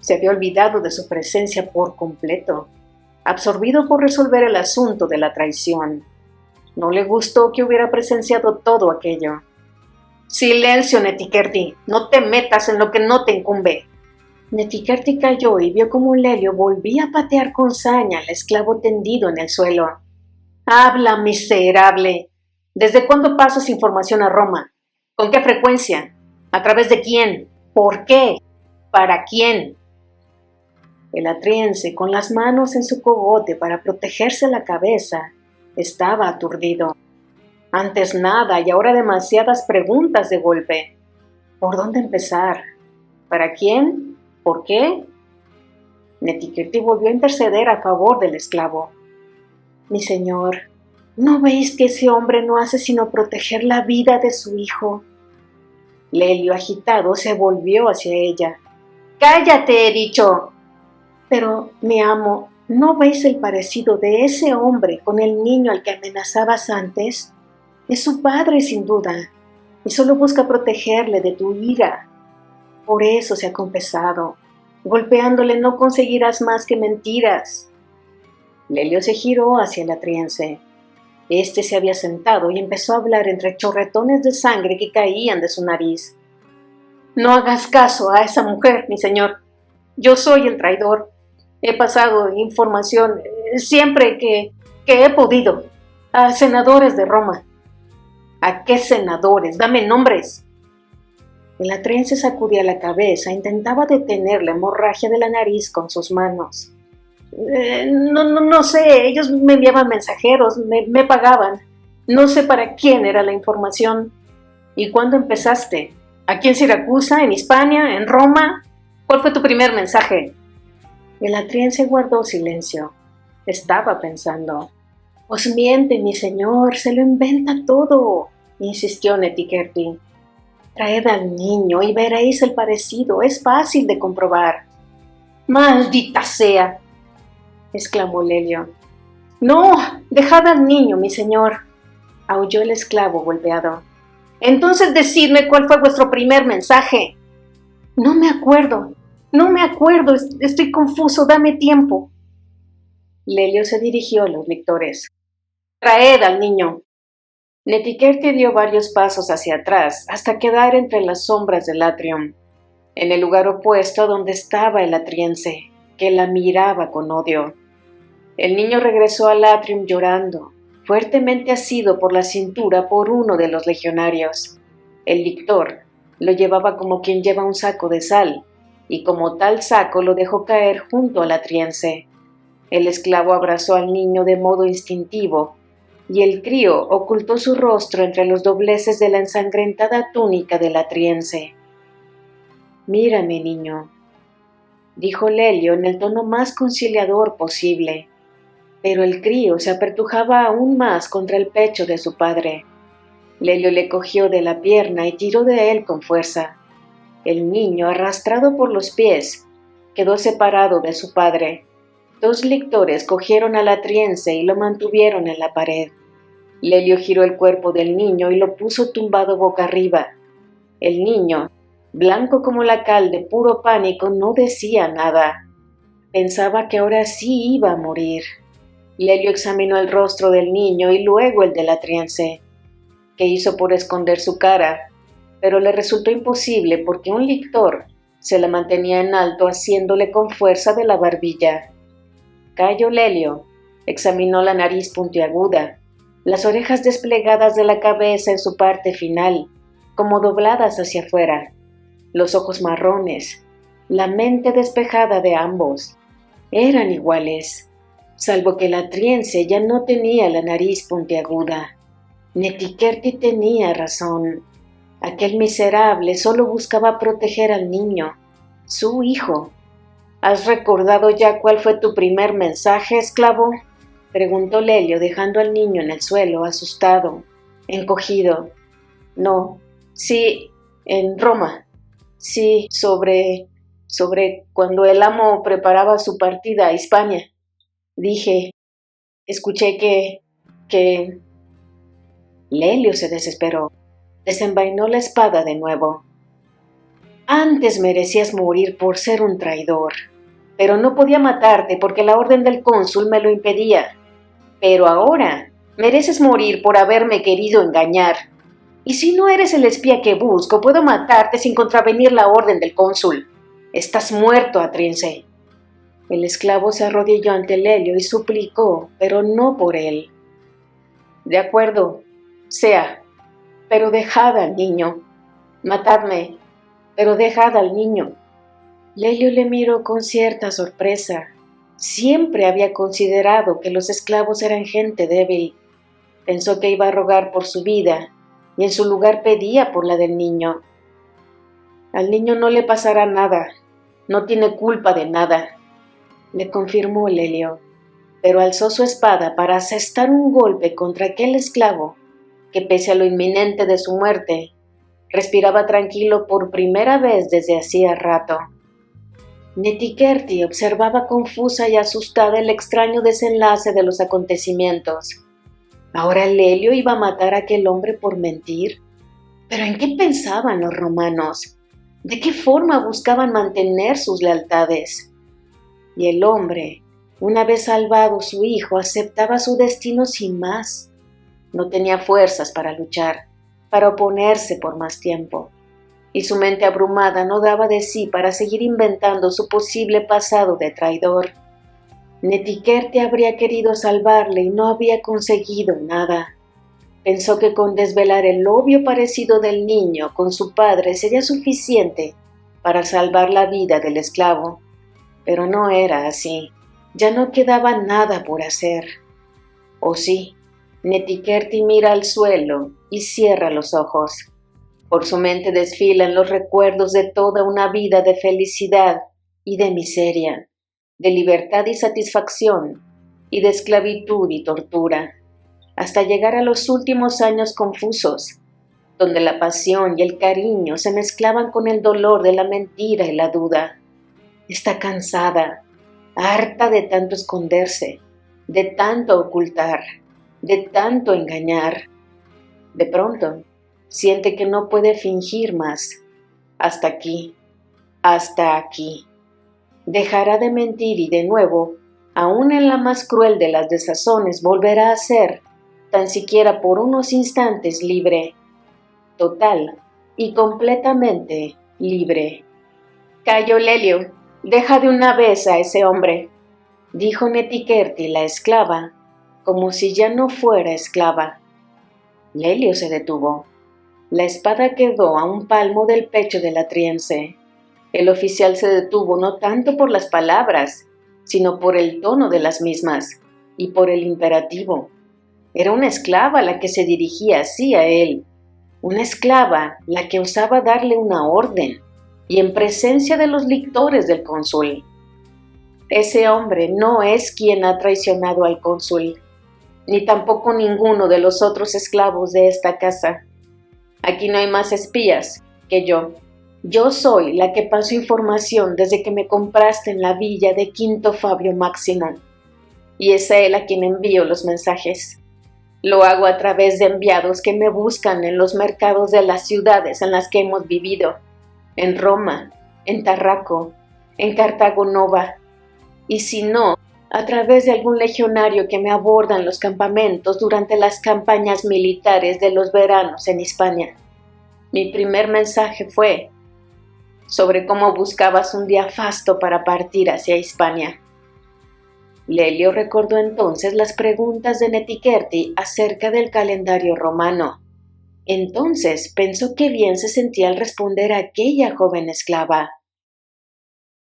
Se había olvidado de su presencia por completo, absorbido por resolver el asunto de la traición. No le gustó que hubiera presenciado todo aquello. «Silencio, Netiquerti, no te metas en lo que no te incumbe». Netiquerti cayó y vio cómo Lelio volvía a patear con saña al esclavo tendido en el suelo. «Habla, miserable. ¿Desde cuándo pasas información a Roma? ¿Con qué frecuencia? ¿A través de quién? ¿Por qué? ¿Para quién?» El ateniense, con las manos en su cogote para protegerse la cabeza, estaba aturdido. Antes nada y ahora demasiadas preguntas de golpe. ¿Por dónde empezar? ¿Para quién? ¿Por qué? Netiquerti volvió a interceder a favor del esclavo. «Mi señor, ¿no veis que ese hombre no hace sino proteger la vida de su hijo?» Lelio, agitado, se volvió hacia ella. «¡Cállate, he dicho!» «Pero, mi amo, ¿no veis el parecido de ese hombre con el niño al que amenazabas antes? Es su padre, sin duda, y solo busca protegerle de tu ira. Por eso se ha confesado. Golpeándole no conseguirás más que mentiras». Lelio se giró hacia el ateniense. Este se había sentado y empezó a hablar entre chorretones de sangre que caían de su nariz. «No hagas caso a esa mujer, mi señor. Yo soy el traidor. He pasado información siempre que he podido a senadores de Roma». «¿A qué senadores? Dame nombres». El ateniense sacudía la cabeza, intentaba detener la hemorragia de la nariz con sus manos. No sé, ellos me enviaban mensajeros, me pagaban. No sé para quién era la información». «¿Y cuándo empezaste? ¿Aquí en Siracusa, en Hispania, en Roma? ¿Cuál fue tu primer mensaje?» El ateniense guardó silencio. Estaba pensando. «Os miente, mi señor, se lo inventa todo», insistió Netiquerti. «Traed al niño y veréis el parecido, es fácil de comprobar». «¡Maldita sea!», exclamó Lelio. «No, dejad al niño, mi señor», aulló el esclavo golpeado. «Entonces decidme cuál fue vuestro primer mensaje». No me acuerdo, estoy confuso, dame tiempo». Lelio se dirigió a los lictores. «Traed al niño». Netiquerti dio varios pasos hacia atrás hasta quedar entre las sombras del atrium. en el lugar opuesto a donde estaba el ateniense, que la miraba con odio. El niño regresó al atrium llorando, fuertemente asido por la cintura por uno de los legionarios. El lictor lo llevaba como quien lleva un saco de sal, y como tal saco lo dejó caer junto al ateniense. El esclavo abrazó al niño de modo instintivo, y el crío ocultó su rostro entre los dobleces de la ensangrentada túnica del ateniense. «Mírame, niño», dijo Lelio en el tono más conciliador posible, pero el crío se apertujaba aún más contra el pecho de su padre. Lelio le cogió de la pierna y tiró de él con fuerza. El niño, arrastrado por los pies, quedó separado de su padre. 2 lictores cogieron al ateniense y lo mantuvieron en la pared. Lelio giró el cuerpo del niño y lo puso tumbado boca arriba. El niño, blanco como la cal de puro pánico, no decía nada. Pensaba que ahora sí iba a morir. Lelio examinó el rostro del niño y luego el del ateniense, que hizo por esconder su cara, pero le resultó imposible porque un lictor se la mantenía en alto haciéndole con fuerza de la barbilla. Cayo Lelio examinó la nariz puntiaguda, las orejas desplegadas de la cabeza en su parte final, como dobladas hacia afuera, los ojos marrones, la mente despejada de ambos. Eran iguales, salvo que el ateniense ya no tenía la nariz puntiaguda. Netiquerti tenía razón. Aquel miserable solo buscaba proteger al niño, su hijo. ¿Has recordado ya cuál fue tu primer mensaje, esclavo?, preguntó Lelio, dejando al niño en el suelo, asustado, encogido. No, sí, en Roma. Sí, sobre cuando el amo preparaba su partida a Hispania. Escuché que... Lelio se desesperó. Desenvainó la espada de nuevo. Antes merecías morir por ser un traidor, pero no podía matarte porque la orden del cónsul me lo impedía. Pero ahora mereces morir por haberme querido engañar. Y si no eres el espía que busco, puedo matarte sin contravenir la orden del cónsul. Estás muerto, ateniense. El esclavo se arrodilló ante Lelio y suplicó, pero no por él. De acuerdo, sea, pero dejad al niño. Matadme, pero dejad al niño. Lelio le miró con cierta sorpresa. Siempre había considerado que los esclavos eran gente débil. Pensó que iba a rogar por su vida, y en su lugar pedía por la del niño. Al niño no le pasará nada, no tiene culpa de nada, le confirmó Lelio, pero alzó su espada para asestar un golpe contra aquel esclavo que, pese a lo inminente de su muerte, respiraba tranquilo por primera vez desde hacía rato. Netiquerti observaba confusa y asustada el extraño desenlace de los acontecimientos. ¿Ahora Lelio iba a matar a aquel hombre por mentir? ¿Pero en qué pensaban los romanos? ¿De qué forma buscaban mantener sus lealtades? Y el hombre, una vez salvado su hijo, aceptaba su destino sin más. No tenía fuerzas para luchar, para oponerse por más tiempo. Y su mente abrumada no daba de sí para seguir inventando su posible pasado de traidor. Netiquerti habría querido salvarle y no había conseguido nada. Pensó que con desvelar el obvio parecido del niño con su padre sería suficiente para salvar la vida del esclavo. Pero no era así. Ya no quedaba nada por hacer. ¿O sí? Netiquerti mira al suelo y cierra los ojos. Por su mente desfilan los recuerdos de toda una vida de felicidad y de miseria, de libertad y satisfacción, y de esclavitud y tortura, hasta llegar a los últimos años confusos, donde la pasión y el cariño se mezclaban con el dolor de la mentira y la duda. Está cansada, harta de tanto esconderse, de tanto ocultar, de tanto engañar. De pronto, siente que no puede fingir más. Hasta aquí, hasta aquí. Dejará de mentir y de nuevo, aún en la más cruel de las desazones, volverá a ser, tan siquiera por unos instantes, libre, total y completamente libre. Cayo Lelio, deja de una vez a ese hombre, dijo Netiquerti la esclava, como si ya no fuera esclava. Lelio se detuvo. La espada quedó a un palmo del pecho del ateniense. El oficial se detuvo no tanto por las palabras, sino por el tono de las mismas y por el imperativo. Era una esclava la que se dirigía así a él, una esclava la que osaba darle una orden, y en presencia de los lictores del cónsul. Ese hombre no es quien ha traicionado al cónsul, ni tampoco ninguno de los otros esclavos de esta casa. Aquí no hay más espías que yo. Yo soy la que paso información desde que me compraste en la villa de Quinto Fabio Máximo, y es a él a quien envío los mensajes. Lo hago a través de enviados que me buscan en los mercados de las ciudades en las que hemos vivido, en Roma, en Tarraco, en Cartago Nova, y si no, a través de algún legionario que me aborda en los campamentos durante las campañas militares de los veranos en Hispania. Mi primer mensaje fue sobre cómo buscabas un día fasto para partir hacia Hispania. Lelio recordó entonces las preguntas de Netiquerti acerca del calendario romano. Entonces pensó qué bien se sentía al responder a aquella joven esclava.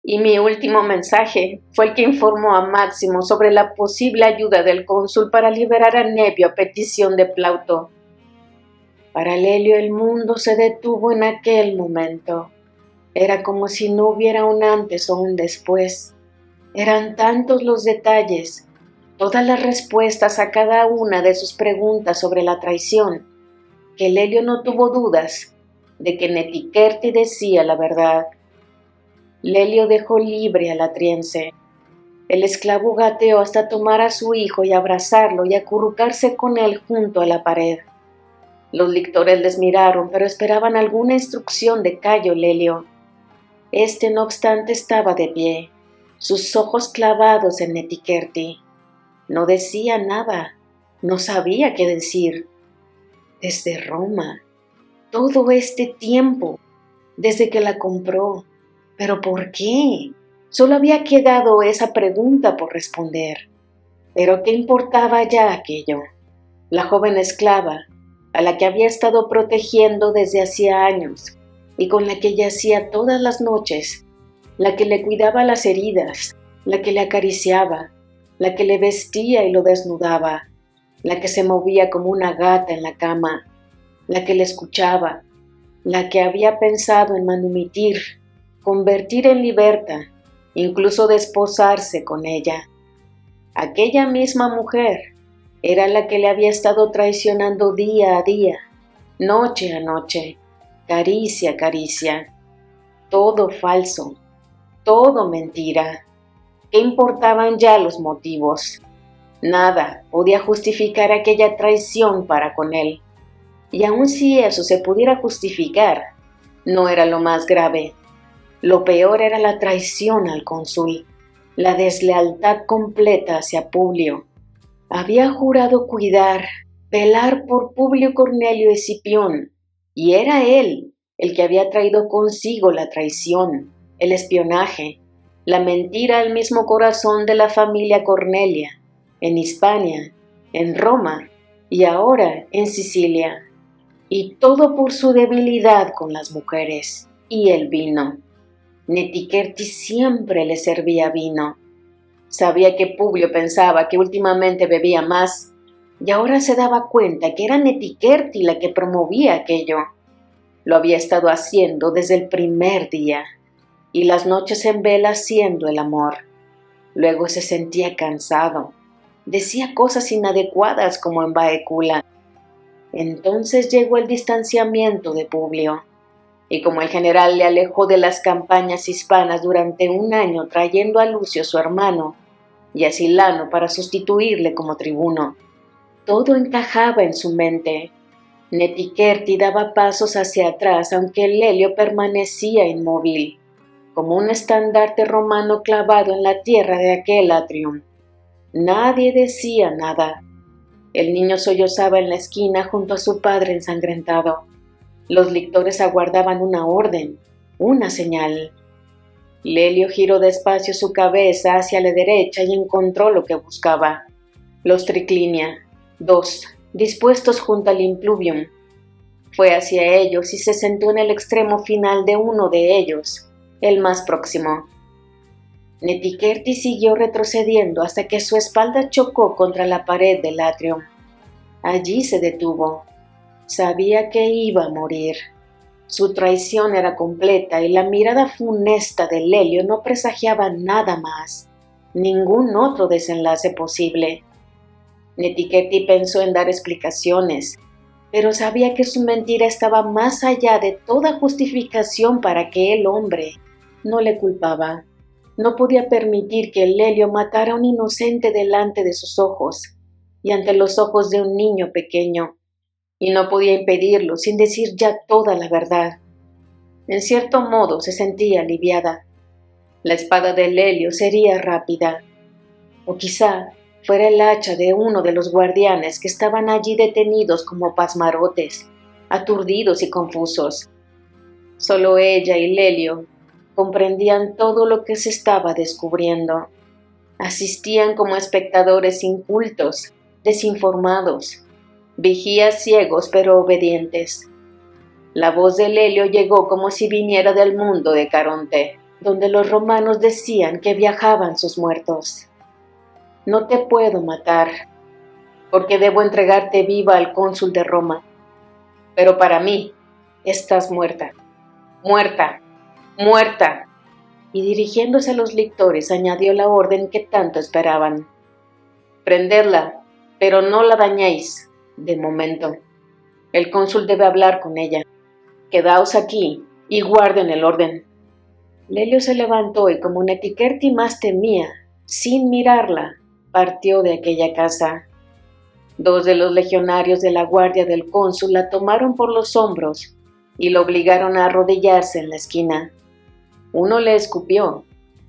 Y mi último mensaje fue el que informó a Máximo sobre la posible ayuda del cónsul para liberar a Nebio a petición de Plauto. Para Lelio el mundo se detuvo en aquel momento. Era como si no hubiera un antes o un después. Eran tantos los detalles, todas las respuestas a cada una de sus preguntas sobre la traición, que Lelio no tuvo dudas de que Netiquerti decía la verdad. Lelio dejó libre al ateniense. El esclavo gateó hasta tomar a su hijo y abrazarlo y acurrucarse con él junto a la pared. Los lictores les miraron, pero esperaban alguna instrucción de Cayo Lelio. Este, no obstante, estaba de pie, sus ojos clavados en Netiquerti. No decía nada, no sabía qué decir. Desde Roma, todo este tiempo, desde que la compró. ¿Pero por qué? Solo había quedado esa pregunta por responder. ¿Pero qué importaba ya aquello? La joven esclava, a la que había estado protegiendo desde hacía años y con la que yacía todas las noches, la que le cuidaba las heridas, la que le acariciaba, la que le vestía y lo desnudaba, la que se movía como una gata en la cama, la que le escuchaba, la que había pensado en manumitir, convertir en liberta, incluso desposarse con ella. Aquella misma mujer era la que le había estado traicionando día a día, noche a noche, caricia a caricia. Todo falso, todo mentira. ¿Qué importaban ya los motivos? Nada podía justificar aquella traición para con él. Y aun si eso se pudiera justificar, no era lo más grave. Lo peor era la traición al cónsul, la deslealtad completa hacia Publio. Había jurado cuidar, velar por Publio Cornelio Escipión, y era él el que había traído consigo la traición, el espionaje, la mentira al mismo corazón de la familia Cornelia, en Hispania, en Roma y ahora en Sicilia. Y todo por su debilidad con las mujeres y el vino. Netiquerti siempre le servía vino. Sabía que Publio pensaba que últimamente bebía más, y ahora se daba cuenta que era Netiquerti la que promovía aquello. Lo había estado haciendo desde el primer día, y las noches en vela haciendo el amor. Luego se sentía cansado. Decía cosas inadecuadas como en Baecula. Entonces llegó el distanciamiento de Publio, y como el general le alejó de las campañas hispanas durante un año trayendo a Lucio su hermano y a Silano para sustituirle como tribuno, todo encajaba en su mente. Netiquerti daba pasos hacia atrás aunque Lelio permanecía inmóvil, como un estandarte romano clavado en la tierra de aquel atrium. Nadie decía nada. El niño sollozaba en la esquina junto a su padre ensangrentado. Los lictores aguardaban una orden, una señal. Lelio giró despacio su cabeza hacia la derecha y encontró lo que buscaba. Los triclinia, 2, dispuestos junto al impluvium. Fue hacia ellos y se sentó en el extremo final de uno de ellos, el más próximo. Netiquerti siguió retrocediendo hasta que su espalda chocó contra la pared del atrio. Allí se detuvo. Sabía que iba a morir. Su traición era completa y la mirada funesta de Lelio no presagiaba nada más, ningún otro desenlace posible. Netiquerti pensó en dar explicaciones, pero sabía que su mentira estaba más allá de toda justificación para que el hombre no le culpaba. No podía permitir que Lelio matara a un inocente delante de sus ojos y ante los ojos de un niño pequeño, y no podía impedirlo sin decir ya toda la verdad. En cierto modo se sentía aliviada. La espada de Lelio sería rápida, o quizá fuera el hacha de uno de los guardianes que estaban allí detenidos como pasmarotes, aturdidos y confusos. Solo ella y Lelio comprendían todo lo que se estaba descubriendo. Asistían como espectadores incultos, desinformados, vigías ciegos pero obedientes. La voz de Lelio llegó como si viniera del mundo de Caronte, donde los romanos decían que viajaban sus muertos. No te puedo matar, porque debo entregarte viva al cónsul de Roma. Pero para mí, estás muerta, muerta, muerta. Y dirigiéndose a los lictores, añadió la orden que tanto esperaban. Prenderla, pero no la dañéis, de momento. El cónsul debe hablar con ella. Quedaos aquí y guarden el orden. Lelio se levantó y como Netiquerti más temía, sin mirarla, partió de aquella casa. 2 de los legionarios de la guardia del cónsul la tomaron por los hombros y la obligaron a arrodillarse en la esquina. Uno le escupió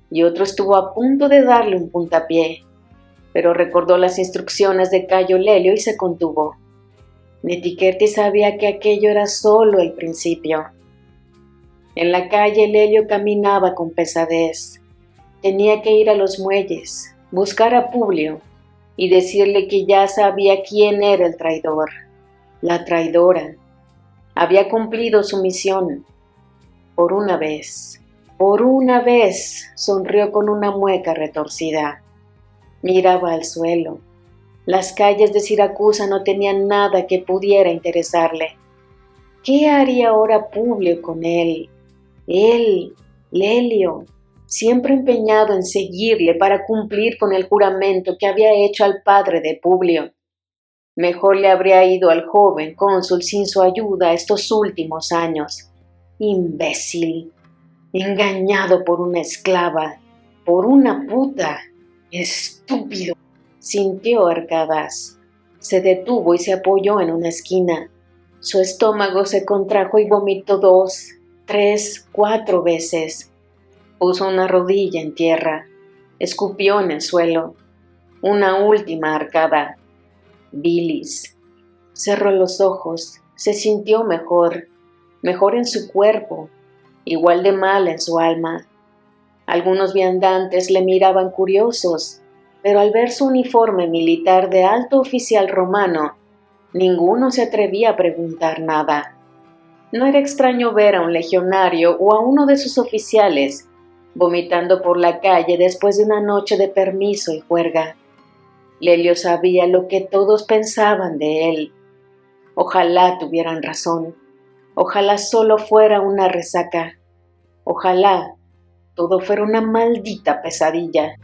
y otro estuvo a punto de darle un puntapié, pero recordó las instrucciones de Cayo Lelio y se contuvo. Netiquerti sabía que aquello era solo el principio. En la calle Lelio caminaba con pesadez. Tenía que ir a los muelles, buscar a Publio y decirle que ya sabía quién era el traidor, la traidora. Había cumplido su misión. Por una vez, sonrió con una mueca retorcida. Miraba al suelo. Las calles de Siracusa no tenían nada que pudiera interesarle. ¿Qué haría ahora Publio con él? Él, Lelio, siempre empeñado en seguirle para cumplir con el juramento que había hecho al padre de Publio. Mejor le habría ido al joven cónsul sin su ayuda estos últimos años. Imbécil, engañado por una esclava, por una puta, estúpido. Sintió arcadas. Se detuvo y se apoyó en una esquina. Su estómago se contrajo y vomitó 2, 3, 4 veces. Puso una rodilla en tierra. Escupió en el suelo. Una última arcada. Bilis. Cerró los ojos. Se sintió mejor. Mejor en su cuerpo. Igual de mal en su alma. Algunos viandantes le miraban curiosos, pero al ver su uniforme militar de alto oficial romano, ninguno se atrevía a preguntar nada. No era extraño ver a un legionario o a uno de sus oficiales vomitando por la calle después de una noche de permiso y juerga. Lelio sabía lo que todos pensaban de él. Ojalá tuvieran razón. Ojalá solo fuera una resaca. Ojalá todo fuera una maldita pesadilla.